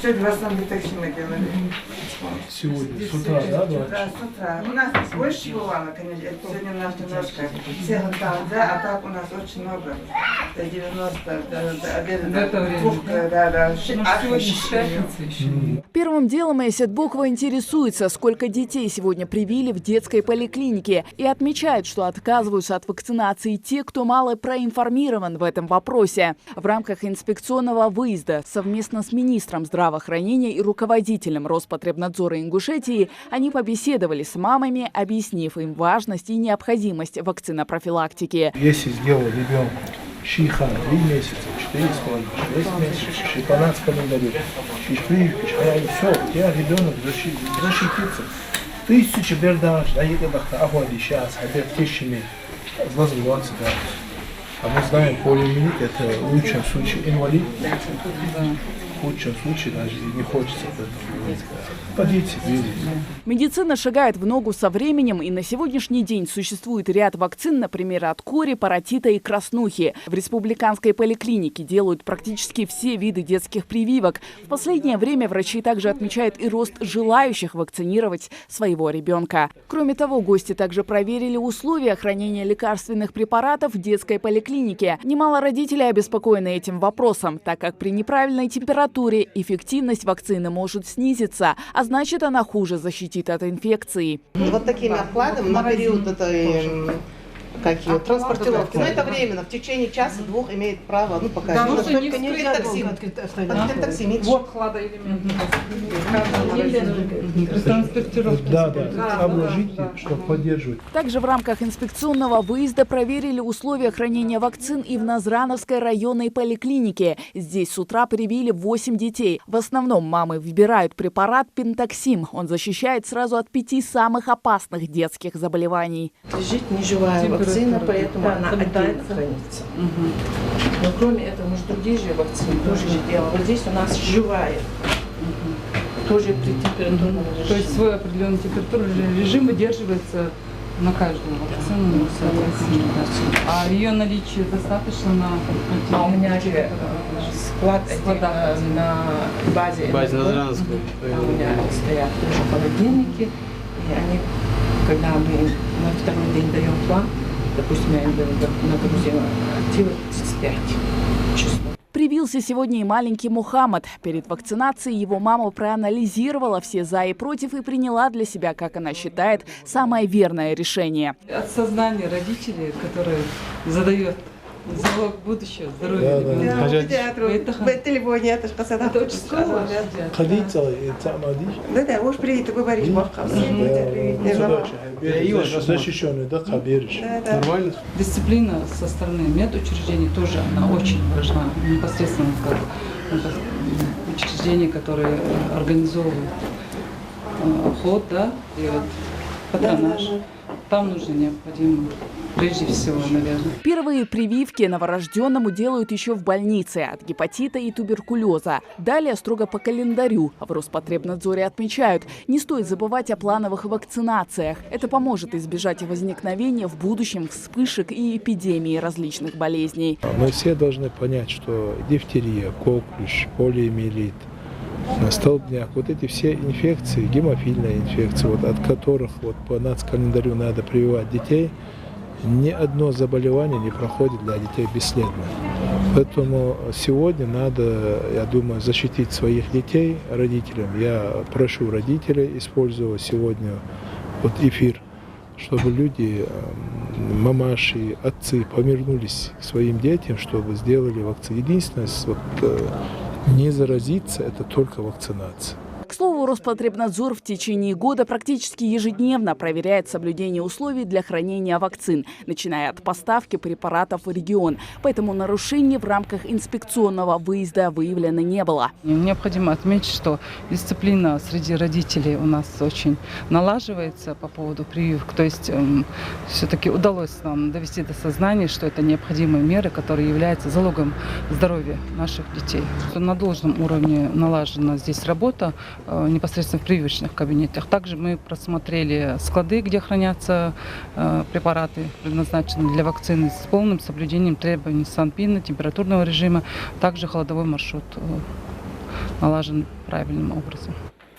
Сегодня в основном пентаксим мы делали. Сегодня, с утра, да? Да, с утра. У нас больше бывало, конечно, сегодня у нас немножко всех там, да, а так у нас очень много. До 90, до обеда, Первым делом Эсет Буква интересуется, сколько детей сегодня привили в детской поликлинике, и отмечает, что отказываются от вакцинации те, кто мало проинформирован в этом вопросе. В рамках инспекционного выезда совместно с министром здравоохранения и руководителем Роспотребнадзора Ингушетии они побеседовали с мамами, объяснив им важность и необходимость вакцинопрофилактики. Если сделал ребенку чиха 3 месяца, 4,5, 6 месяцев, 12 календарей, прививки, все, у тебя ребенок защитится. Тысячи бердаш, да, охвали сейчас, опять тысячами, возглавляться, да. А мы знаем, полиомиелит – это в лучшем случае инвалид, в худшем случае даже не хочется об этом говорить. Подите, видите. Медицина шагает в ногу со временем, и на сегодняшний день существует ряд вакцин, например, от кори, паротита и краснухи. В республиканской поликлинике делают практически все виды детских прививок. В последнее время врачи также отмечают и рост желающих вакцинировать своего ребенка. Кроме того, гости также проверили условия хранения лекарственных препаратов в детской поликлинике. Немало родителей обеспокоены этим вопросом, так как при неправильной температуре эффективность вакцины может снизиться, а значит, она хуже защитит от инфекции. Вот такими обкладами на период этой транспортировки. Но это временно, в течение часа-двух имеет право, пока. Да, только нельзя токсин. Вот хладоэлемент. Да, обложите, чтобы поддерживать. Также в рамках инспекционного выезда проверили условия хранения вакцин и в Назрановской районной поликлинике. Здесь с утра привили 8 детей. В основном мамы выбирают препарат пентаксим. Он защищает сразу от 5 самых опасных детских заболеваний. Лежит неживая вакцина, поэтому она отдельно хранится. Но кроме этого, может, другие же вакцины тоже делаем. Вот здесь у нас живая. Тоже при температурном режиме. То есть свой определенный температурный режим выдерживается на каждую вакцину. А ее наличие достаточно на... А у меня же склад на базе Назрановской. Там у меня стоят тоже холодильники. И они, когда мы на второй день даем план, допустим, я нагрузила активы 35 часов. Привился сегодня и маленький Мухаммад. Перед вакцинацией его мама проанализировала все «за» и «против» и приняла для себя, как она считает, самое верное решение. От сознания родителей, которые задают залог будущего здоровья ребенка. Это очень сложно. Да, уж привет, говоришь, Защищенный, да, берешь. Нормально? Дисциплина со стороны медучреждений тоже она очень важна. Непосредственно как учреждения, которые организовывают охот, да, и вот патронаж. Там нужно необходимо, прежде всего, наверное. Первые прививки новорожденному делают еще в больнице от гепатита и туберкулеза. Далее строго по календарю. В Роспотребнадзоре отмечают, не стоит забывать о плановых вакцинациях. Это поможет избежать возникновения в будущем вспышек и эпидемии различных болезней. Мы все должны понять, что дифтерия, коклюш, полиомиелит, столбняк, вот эти все инфекции, гемофильная инфекция, вот от которых вот по нацкалендарю надо прививать детей, ни одно заболевание не проходит для детей бесследно. Поэтому сегодня надо, я думаю, защитить своих детей родителям. Я прошу родителей использовать сегодня вот эфир, чтобы люди, мамаши, отцы повернулись к своим детям, чтобы сделали вакцину. Единственное, вот, не заразиться – это только вакцинация. К слову, Роспотребнадзор в течение года практически ежедневно проверяет соблюдение условий для хранения вакцин, начиная от поставки препаратов в регион. Поэтому нарушений в рамках инспекционного выезда выявлено не было. Необходимо отметить, что дисциплина среди родителей у нас очень налаживается по поводу прививок. То есть все-таки удалось нам довести до сознания, что это необходимые меры, которые являются залогом здоровья наших детей. На должном уровне налажена здесь работа непосредственно в прививочных кабинетах. Также мы просмотрели склады, где хранятся препараты, предназначенные для вакцины, с полным соблюдением требований санпина, температурного режима, также холодовой маршрут налажен правильным образом.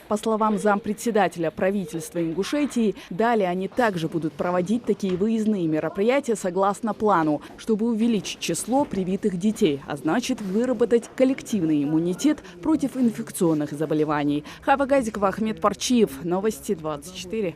По словам зампредседателя правительства Ингушетии, далее они также будут проводить такие выездные мероприятия согласно плану, чтобы увеличить число привитых детей, а значит выработать коллективный иммунитет против инфекционных заболеваний. Хава Газикова, Ахмед Парчиев. Новости 24.